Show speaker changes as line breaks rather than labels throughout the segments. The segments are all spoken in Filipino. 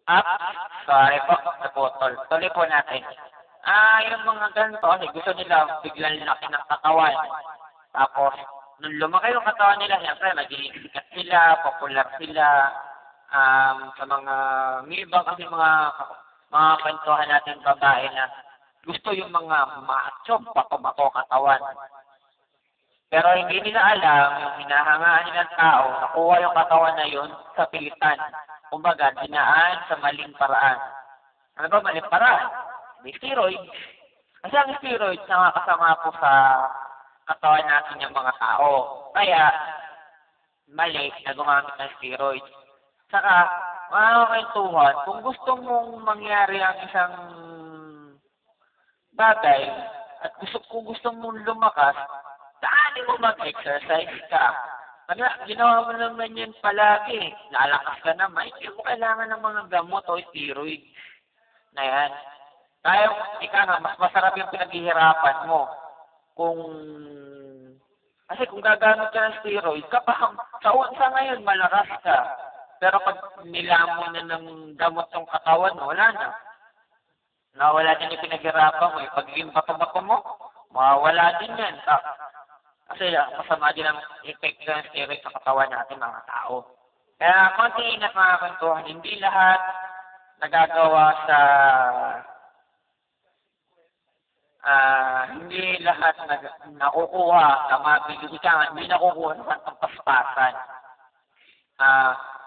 Up, sorry po, naputol. Tuloy po natin. Yung mga ganito, kasi gusto nila biglang laki ng katawan. Tapos, nung lumaki yung katawan nila, siyempre, magiging sikat sila, popular sila, sa mga, may iba kasi mga kwentuhan natin babae na gusto yung mga macho, bako-bako katawan. Pero hindi nila alam, yung hinahangaan nilang tao, nakuha yung katawan na yun sa pilitan. Kumbaga, dinaan sa maling paraan. Ano ba maling paraan? May steroid. Kasi ang steroid, nakakasama po sa katawan natin yung mga tao. Kaya, mali na gumamit ng steroid. Saka, mga kwentuhan, kung gusto mong mangyari ang isang bagay, at kung gusto mong lumakas, daanin mo mag-exercise ka. Kasi ginawa mo naman yun palagi. Lalakas ka naman. Hindi mo kailangan ng mga gamot o steroid na yan. Kaya, ika nga, mas masarap yung pinaghihirapan mo. Kasi kung gagamit ka ng steroid, sa ngayon, malakas ka. Pero pag nilamon na ng gamot yung katawan mo, wala na. Nawala din yung pinaghirapan mo. Pagiging bato-bato mo, mawawala din yan. Kasi masama din ang effect ng steroid sa katawan natin mga tao. Kaya konti ingat mga kwentuhan, hindi lahat nagagawa sa hindi lahat nakukuha sa mabilis ka, hindi nakukuha sa paspasan.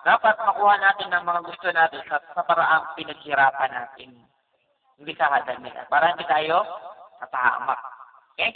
Dapat makuha natin ang mga gusto natin sa paraang pinaghirapan natin. Hindi sa kadalian. Para hindi tayo matahamak. Okay?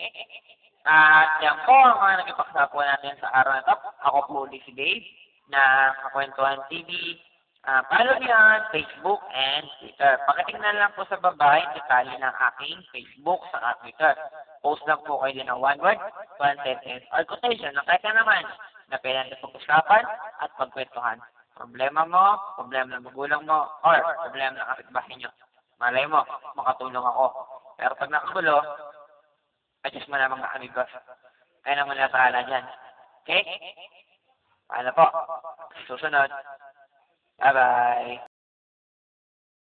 At yan po ang mga nagipaksa po natin sa araw na ito. Ako po ulit si Dave na Kakwentuhan TV. Follow niyo ang Facebook and Twitter. Pagkatingnan lang po sa baba yung detalye ng aking Facebook sa Twitter. Post lang po kayo din ng one word, one sentence, or quotation na kahit naman na pwede natin pag-usapan at pagkwentuhan. Problema mo, problema ng magulang mo, or problema ng kapitbahay nyo. Malay mo, makatulong ako. Pero pag nakagulo, adjust mo na mga amigos. Kaya naman natala dyan. Okay? Paano po? Susunod. Bye-bye.